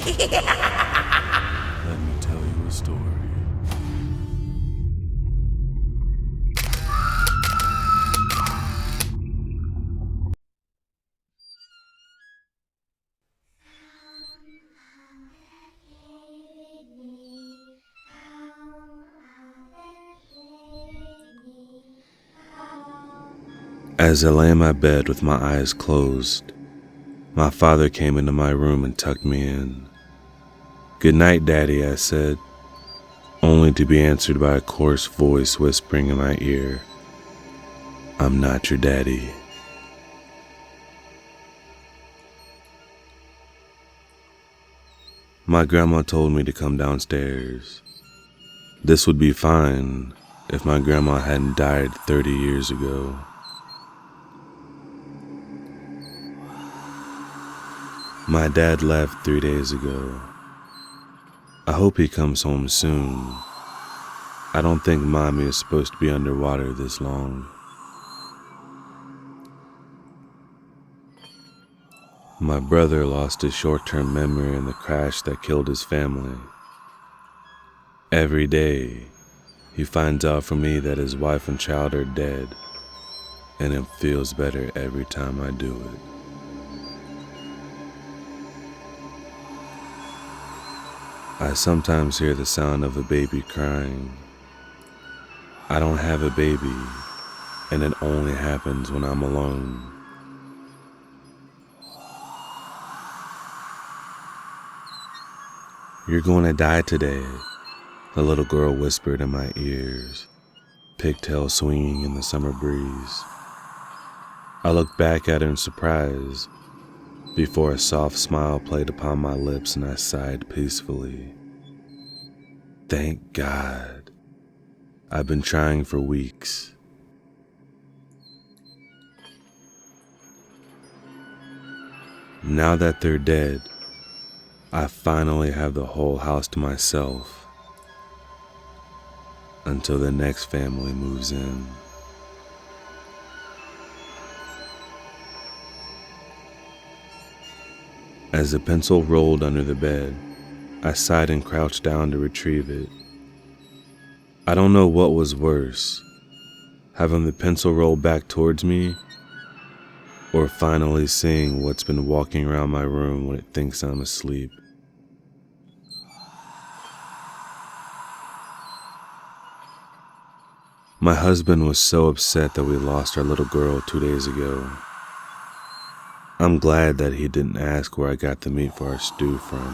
Let me tell you a story. As I lay in my bed with my eyes closed, my father came into my room and tucked me in. "Good night, Daddy," I said, only to be answered by a coarse voice whispering in my ear, "I'm not your daddy." My grandma told me to come downstairs. This would be fine if my grandma hadn't died 30 years ago. My dad left 3 days ago. I hope he comes home soon. I don't think Mommy is supposed to be underwater this long. My brother lost his short-term memory in the crash that killed his family. Every day, he finds out from me that his wife and child are dead, and it feels better every time I do it. I sometimes hear the sound of a baby crying. I don't have a baby, and it only happens when I'm alone. "You're going to die today," the little girl whispered in my ears, pigtails swinging in the summer breeze. I looked back at her in surprise, before a soft smile played upon my lips and I sighed peacefully. Thank God. I've been trying for weeks. Now that they're dead, I finally have the whole house to myself until the next family moves in. As the pencil rolled under the bed, I sighed and crouched down to retrieve it. I don't know what was worse, having the pencil roll back towards me, or finally seeing what's been walking around my room when it thinks I'm asleep. My husband was so upset that we lost our little girl 2 days ago. I'm glad that he didn't ask where I got the meat for our stew from.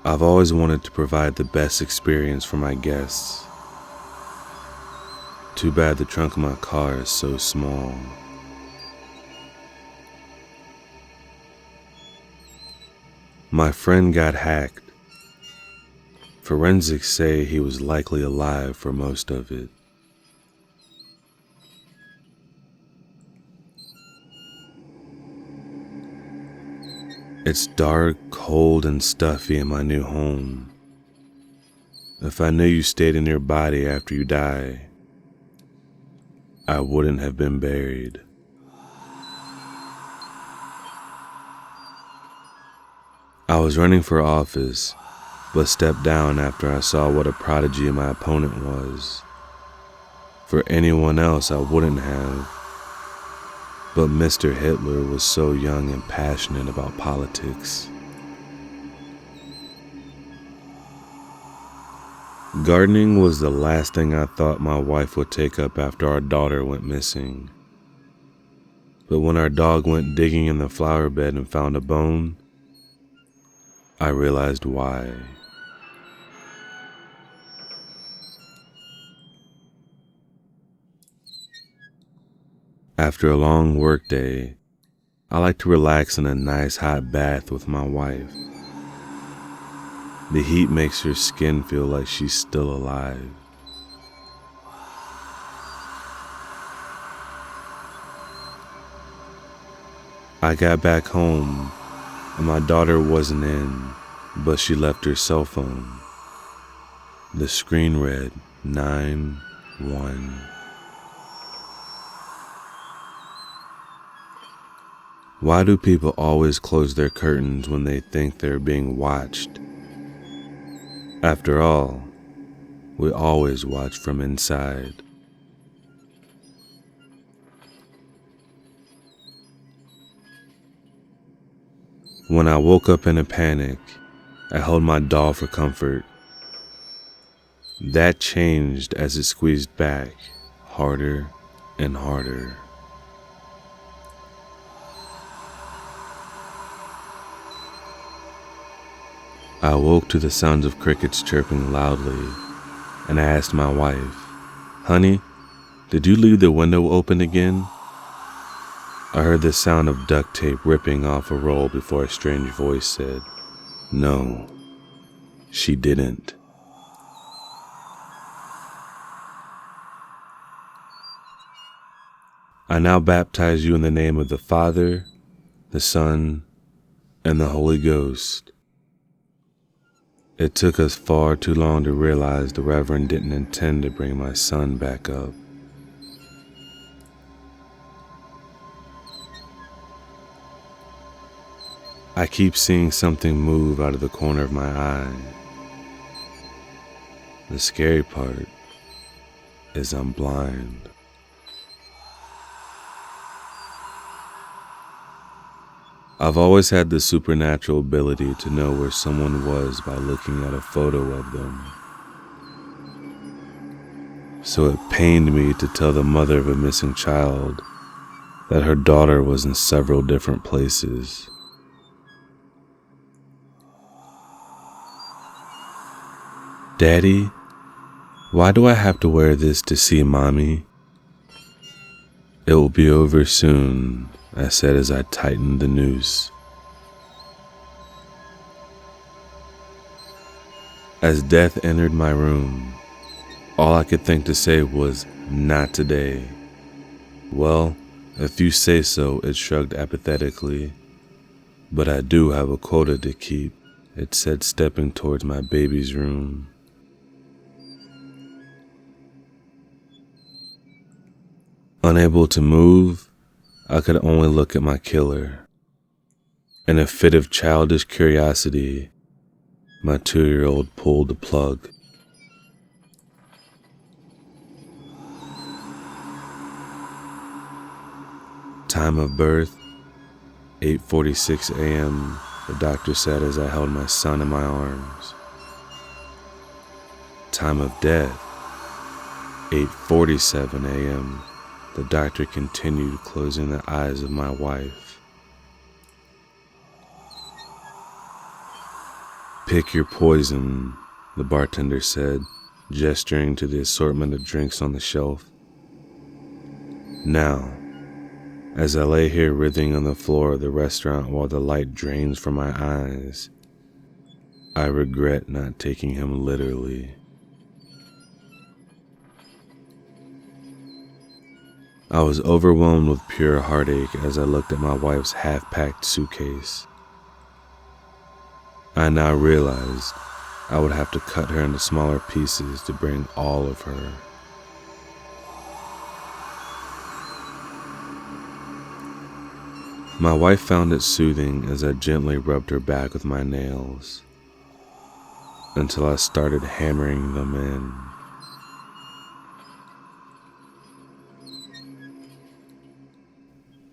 I've always wanted to provide the best experience for my guests. Too bad the trunk of my car is so small. My friend got hacked. Forensics say he was likely alive for most of it. It's dark, cold, and stuffy in my new home. If I knew you stayed in your body after you die, I wouldn't have been buried. I was running for office, but stepped down after I saw what a prodigy my opponent was. For anyone else, I wouldn't have. But Mr. Hitler was so young and passionate about politics. Gardening was the last thing I thought my wife would take up after our daughter went missing. But when our dog went digging in the flower bed and found a bone, I realized why. After a long workday, I like to relax in a nice hot bath with my wife. The heat makes her skin feel like she's still alive. I got back home and my daughter wasn't in, but she left her cell phone. The screen read 911. Why do people always close their curtains when they think they're being watched? After all, we always watch from inside. When I woke up in a panic, I held my doll for comfort. That changed as it squeezed back, harder and harder. I awoke to the sounds of crickets chirping loudly, and I asked my wife, "Honey, did you leave the window open again?" I heard the sound of duct tape ripping off a roll before a strange voice said, "No, she didn't." I now baptize you in the name of the Father, the Son, and the Holy Ghost. It took us far too long to realize the Reverend didn't intend to bring my son back up. I keep seeing something move out of the corner of my eye. The scary part is I'm blind. I've always had the supernatural ability to know where someone was by looking at a photo of them. So it pained me to tell the mother of a missing child that her daughter was in several different places. "Daddy, why do I have to wear this to see Mommy?" "It will be over soon," I said as I tightened the noose. As death entered my room, all I could think to say was, "Not today." "Well, if you say so," it shrugged apathetically. "But I do have a quota to keep," it said, stepping towards my baby's room. Unable to move, I could only look at my killer. In a fit of childish curiosity, my 2-year-old pulled the plug. Time of birth, 8:46 a.m., the doctor said as I held my son in my arms. Time of death, 8:47 a.m., the doctor continued, closing the eyes of my wife. "Pick your poison," the bartender said, gesturing to the assortment of drinks on the shelf. Now, as I lay here writhing on the floor of the restaurant while the light drains from my eyes, I regret not taking him literally. I was overwhelmed with pure heartache as I looked at my wife's half-packed suitcase. I now realized I would have to cut her into smaller pieces to bring all of her. My wife found it soothing as I gently rubbed her back with my nails until I started hammering them in.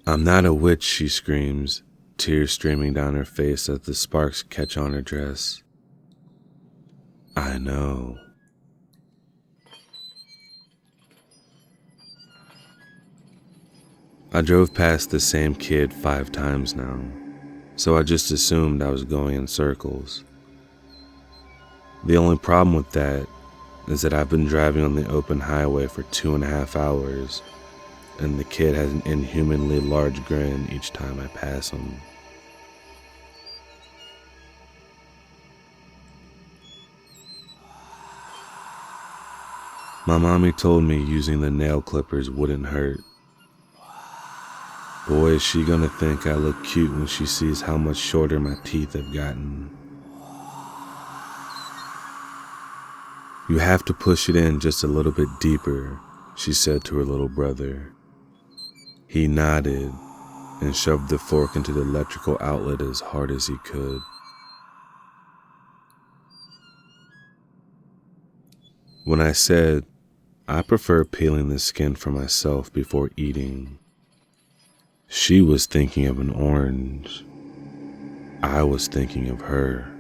"I'm not a witch," she screams, tears streaming down her face as the sparks catch on her dress. "I know." I drove past the same kid 5 times now, so I just assumed I was going in circles. The only problem with that is that I've been driving on the open highway for 2.5 hours, and the kid has an inhumanly large grin each time I pass him. My mommy told me using the nail clippers wouldn't hurt. Boy, is she gonna think I look cute when she sees how much shorter my teeth have gotten. "You have to push it in just a little bit deeper," she said to her little brother. He nodded, and shoved the fork into the electrical outlet as hard as he could. When I said, I prefer peeling the skin for myself before eating, she was thinking of an orange. I was thinking of her.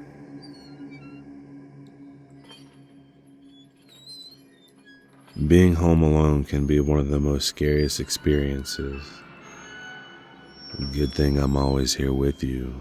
Being home alone can be one of the most scariest experiences. Good thing I'm always here with you.